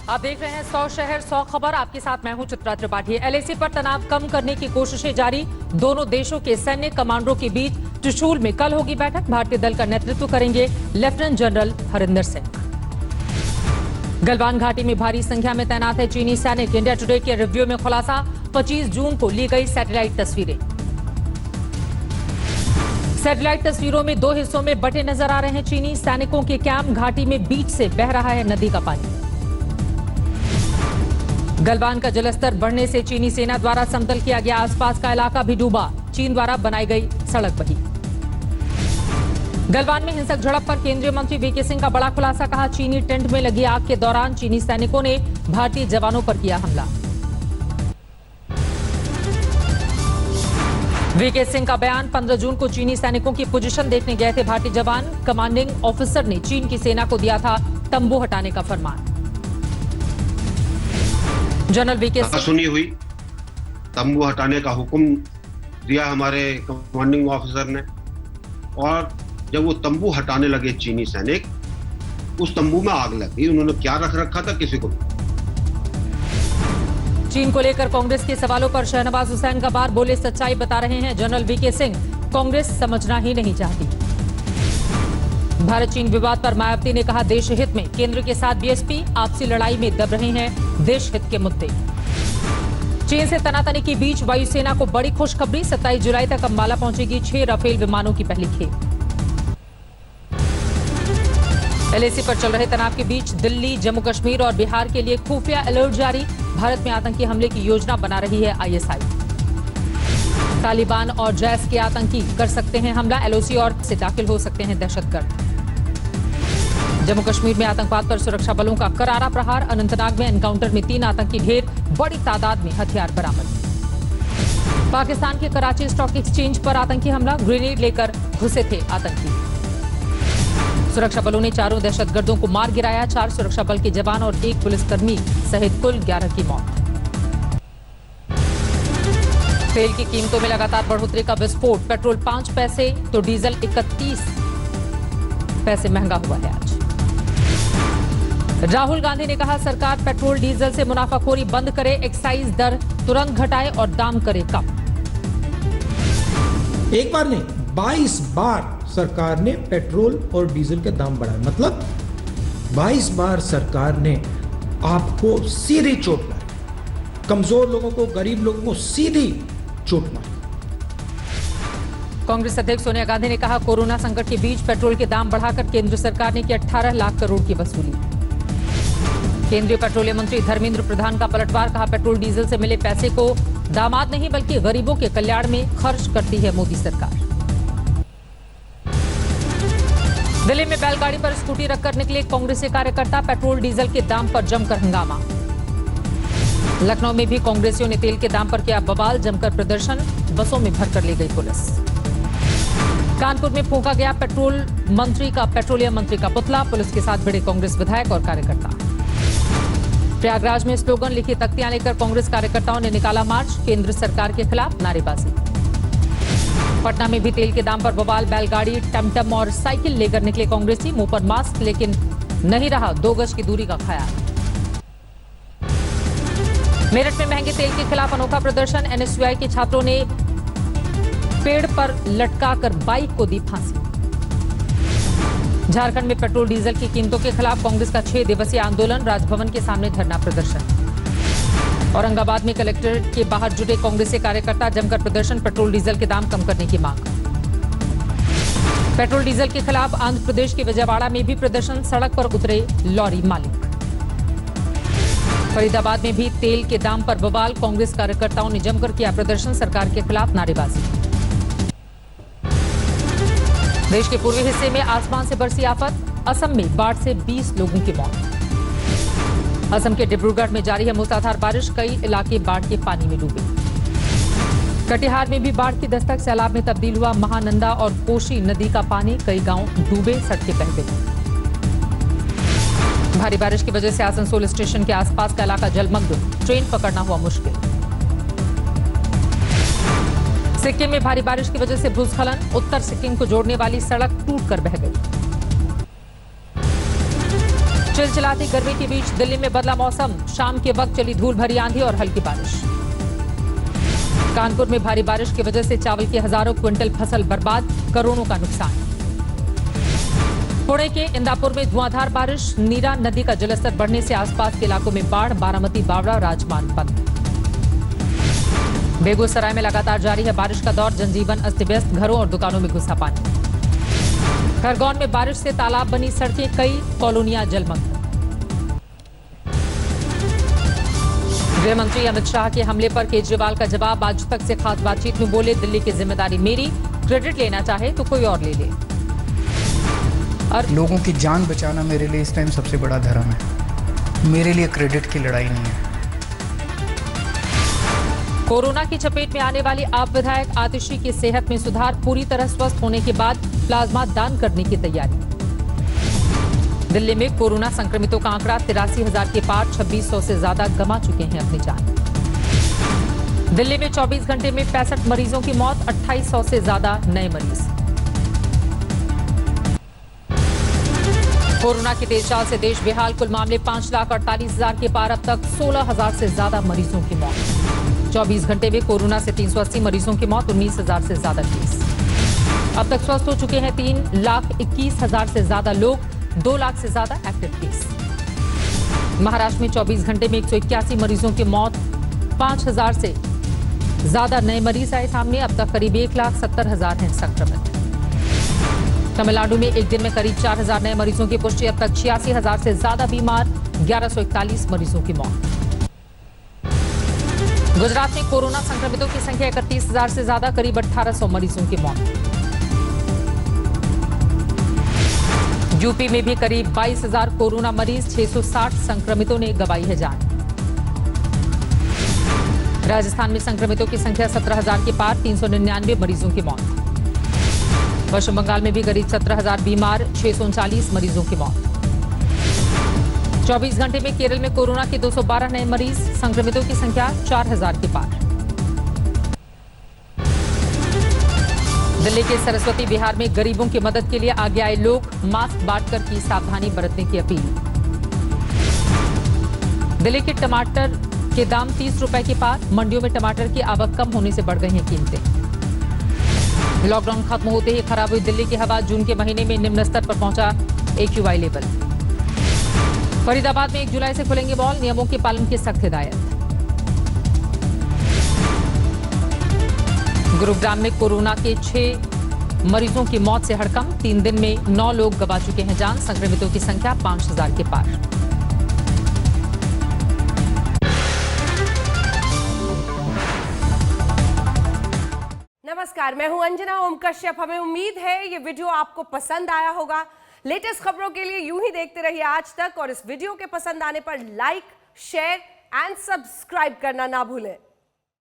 आप देख रहे हैं 100 शहर 100 खबर। आपके साथ मैं हूं चित्रा त्रिपाठी। एलएसी पर तनाव कम करने की कोशिशें जारी। दोनों देशों के सैन्य कमांडरों के बीच त्रिशूल में कल होगी बैठक। भारतीय दल का नेतृत्व करेंगे लेफ्टिनेंट जनरल हरिंदर सिंह। गलवान घाटी में भारी संख्या में तैनात है चीनी सैनिक। इंडिया टुडे के रिव्यू में खुलासा, 25 जून को ली गई सैटेलाइट तस्वीरें। सैटेलाइट तस्वीरों में दो हिस्सों में बटे नजर आ रहे हैं चीनी सैनिकों के कैंप। घाटी में बीच से बह रहा है नदी का पानी। गलवान का जलस्तर बढ़ने से चीनी सेना द्वारा समतल किया गया आसपास का इलाका भी डूबा। चीन द्वारा बनाई गई सड़क बही। गलवान में हिंसक झड़प पर केंद्रीय मंत्री वीके सिंह का बड़ा खुलासा। कहा, चीनी टेंट में लगी आग के दौरान चीनी सैनिकों ने भारतीय जवानों पर किया हमला। वीके सिंह का बयान, 15 जून को चीनी सैनिकों की पोजीशन देखने गए थे भारतीय जवान। कमांडिंग ऑफिसर ने चीन की सेना को दिया था तंबू हटाने का फरमान। जनरल वीके सिंह सुनी हुई तंबू हटाने का हुक्म दिया हमारे कमांडिंग ऑफिसर ने, और जब वो तंबू हटाने लगे चीनी सैनिक, उस तंबू में आग लग गई। उन्होंने क्या रख रखा था किसी को। चीन को लेकर कांग्रेस के सवालों पर शहनवाज हुसैन का बार बोले, सच्चाई बता रहे हैं जनरल वीके सिंह। कांग्रेस समझना ही नहीं चाहती। भारत चीन विवाद पर मायावती ने कहा, देश हित में केंद्र के साथ बीएसपी आपसी लड़ाई में दब रहे हैं देश हित के मुद्दे। चीन से तनातनी के बीच वायुसेना को बड़ी खुशखबरी, 27 जुलाई तक अंबाला पहुंचेगी 6 राफेल विमानों की पहली खेप। एलएसी पर चल रहे तनाव के बीच दिल्ली, जम्मू कश्मीर और बिहार के लिए खुफिया अलर्ट जारी। भारत में आतंकी हमले की योजना बना रही है आईएसआई। तालिबान और जैश के आतंकी कर सकते हैं हमला। एलओसी और से दाखिल हो सकते हैं दहशतगर्द। जम्मू कश्मीर में आतंकवाद पर सुरक्षा बलों का करारा प्रहार। अनंतनाग में एनकाउंटर में 3 आतंकी ढेर, बड़ी तादाद में हथियार बरामद। पाकिस्तान के कराची स्टॉक एक्सचेंज पर आतंकी हमला, ग्रेनेड लेकर घुसे थे आतंकी। सुरक्षा बलों ने 4 दहशतगर्दों को मार गिराया। 4 सुरक्षा बल के जवान और 1 पुलिसकर्मी सहित कुल 11 की मौत। तेल की कीमतों में लगातार बढ़ोतरी का विस्फोट। पेट्रोल 5 पैसे तो डीजल 31 पैसे महंगा हुआ है आज। राहुल गांधी ने कहा, सरकार पेट्रोल डीजल से मुनाफाखोरी बंद करे, एक्साइज दर तुरंत घटाए और दाम करे कम। एक बार नहीं, 22 बार सरकार ने पेट्रोल और डीजल के दाम बढ़ाए। मतलब 22 बार सरकार ने आपको सीधी चोट मारी, कमजोर लोगों को, गरीब लोगों को सीधी चोट मारी। कांग्रेस अध्यक्ष सोनिया गांधी ने कहा, कोरोना संकट के बीच पेट्रोल के दाम बढ़ाकर केंद्र सरकार ने की 18 लाख करोड़ की वसूली। केंद्रीय पेट्रोलियम मंत्री धर्मेंद्र प्रधान का पलटवार। कहा, पेट्रोल डीजल से मिले पैसे को दामाद नहीं बल्कि गरीबों के कल्याण में खर्च करती है मोदी सरकार। दिल्ली में बैलगाड़ी पर स्कूटी रखकर निकले कांग्रेसी कार्यकर्ता। पेट्रोल डीजल के दाम पर जमकर हंगामा। लखनऊ में भी कांग्रेसियों ने तेल के दाम पर किया बवाल, जमकर प्रदर्शन। बसों में भरकर ले गई पुलिस। कानपुर में फूंका गया पेट्रोलियम मंत्री का पुतला। पुलिस के साथ भिड़े कांग्रेस विधायक और कार्यकर्ता। प्रयागराज में स्लोगन लिखी तख्तियां लेकर कांग्रेस कार्यकर्ताओं ने निकाला मार्च। केंद्र सरकार के खिलाफ नारेबाजी। पटना में भी तेल के दाम पर बवाल। बैलगाड़ी, टमटम और साइकिल लेकर निकले कांग्रेसी। मुंह पर मास्क, लेकिन नहीं रहा 2 गज की दूरी का ख्याल। मेरठ में महंगे तेल के खिलाफ अनोखा प्रदर्शन। एनएसयूआई के छात्रों ने पेड़ पर लटकाकर बाइक को दी फांसी। झारखंड में पेट्रोल डीजल की कीमतों के खिलाफ कांग्रेस का 6 दिवसीय आंदोलन। राजभवन के सामने धरना प्रदर्शन। औरंगाबाद में कलेक्टर के बाहर जुटे कांग्रेसी कार्यकर्ता, जमकर प्रदर्शन। पेट्रोल डीजल के दाम कम करने की मांग। पेट्रोल डीजल के खिलाफ आंध्र प्रदेश के विजयवाड़ा में भी प्रदर्शन। सड़क पर उतरे लॉरी मालिक। फरीदाबाद में भी तेल के दाम पर बवाल। कांग्रेस कार्यकर्ताओं ने जमकर किया प्रदर्शन। सरकार के खिलाफ नारेबाजी। देश के पूर्वी हिस्से में आसमान से बरसी आफत। असम में बाढ़ से 20 लोगों की मौत। असम के डिब्रूगढ़ में जारी है मूसलाधार बारिश। कई इलाके बाढ़ के पानी में डूबे। कटिहार में भी बाढ़ की दस्तक। सैलाब में तब्दील हुआ महानंदा और कोशी नदी का पानी। कई गांव डूबे, सड़कें बह गई। भारी बारिश की वजह से आसनसोल स्टेशन के आसपास का इलाका जलमग्न। ट्रेन पकड़ना हुआ मुश्किल। सिक्किम में भारी बारिश की वजह से भूस्खलन। उत्तर सिक्किम को जोड़ने वाली सड़क टूटकर बह गई। चिलचिलाती गर्मी के बीच दिल्ली में बदला मौसम, शाम के वक्त चली धूल भरी आंधी और हल्की बारिश। कानपुर में भारी बारिश की वजह से चावल की हजारों क्विंटल फसल बर्बाद, करोड़ों का नुकसान। पुणे के इंदापुर में धुआंधार बारिश, नीरा नदी का जलस्तर बढ़ने से आसपास के इलाकों में बाढ़, बारामती बावड़ा राजमार्ग बंद। बेगूसराय में लगातार जारी है बारिश का दौर, जनजीवन अस्त व्यस्त, घरों और दुकानों में घुसा पानी। खरगोन में बारिश से तालाब बनी सड़कें, कई कॉलोनियां जलमग्न। गृह मंत्री अमित शाह के हमले पर केजरीवाल का जवाब, आज तक से खास बातचीत में बोले, दिल्ली की जिम्मेदारी मेरी, क्रेडिट लेना चाहे तो कोई और ले ले। और लोगों की जान बचाना मेरे लिए इस टाइम सबसे बड़ा धर्म है, मेरे लिए क्रेडिट की लड़ाई नहीं है। कोरोना की चपेट में आने वाली आप विधायक आतिशी की सेहत में सुधार, पूरी तरह स्वस्थ होने के बाद प्लाज्मा दान करने की तैयारी। दिल्ली में कोरोना संक्रमितों का आंकड़ा 83,000 के पार, 2600 से ज्यादा गंवा चुके हैं अपनी जान। दिल्ली में 24 घंटे में 65 मरीजों की मौत, 2800 से ज्यादा नए मरीज। कोरोना की तेज चाल से देश बेहाल, कुल मामले 5,48,000 के पार, अब तक 16,000 से ज्यादा मरीजों की मौत। 24 घंटे में कोरोना से 380 मरीजों की मौत, 19,000 से ज्यादा केस। अब तक स्वस्थ हो चुके हैं 3,21,000 से ज्यादा लोग, 2 लाख से ज्यादा एक्टिव केस। महाराष्ट्र में 24 घंटे में 181 मरीजों की मौत, 5,000 से ज्यादा नए मरीज आए सामने, अब तक करीब 1,70,000 हैं संक्रमित। तमिलनाडु में एक दिन में करीब 4,000 नए मरीजों की पुष्टि, अब तक 86,000 से ज्यादा बीमार, 1141 मरीजों की मौत। गुजरात में कोरोना संक्रमितों की संख्या 31,000 से ज्यादा, करीब 1,800 मरीजों की मौत। यूपी में भी करीब 22,000 कोरोना मरीज, 660 संक्रमितों ने गंवाई है जान। राजस्थान में संक्रमितों की संख्या 17,000 के पार, 399 मरीजों की मौत। पश्चिम बंगाल में भी करीब 17,000 बीमार, 639 मरीजों की मौत। 24 घंटे में केरल में कोरोना के 212 नए मरीज, संक्रमितों की संख्या 4,000 के पार। दिल्ली के सरस्वती विहार में गरीबों की मदद के लिए आगे आए लोग, मास्क बांटकर की सावधानी बरतने की अपील। दिल्ली के टमाटर के दाम 30 रुपए के पार, मंडियों में टमाटर की आवक कम होने से बढ़ गई हैं कीमतें। लॉकडाउन खत्म होते ही खराब हुई दिल्ली की हवा, जून के महीने में निम्न स्तर पर पहुंचा AQI लेवल। फरीदाबाद में 1 जुलाई से खुलेंगे मॉल, नियमों के पालन की सख्त हिदायत। गुरुग्राम में कोरोना के 6 मरीजों की मौत से हड़कंप, 3 दिन में 9 लोग गंवा चुके हैं जान, संक्रमितों की संख्या 5,000 के पार। नमस्कार, मैं हूं अंजना ओम कश्यप। हमें उम्मीद है ये वीडियो आपको पसंद आया होगा। लेटेस्ट खबरों के लिए यूं ही देखते रहिए आज तक, और इस वीडियो के पसंद आने पर लाइक, शेयर एंड सब्सक्राइब करना ना भूलें।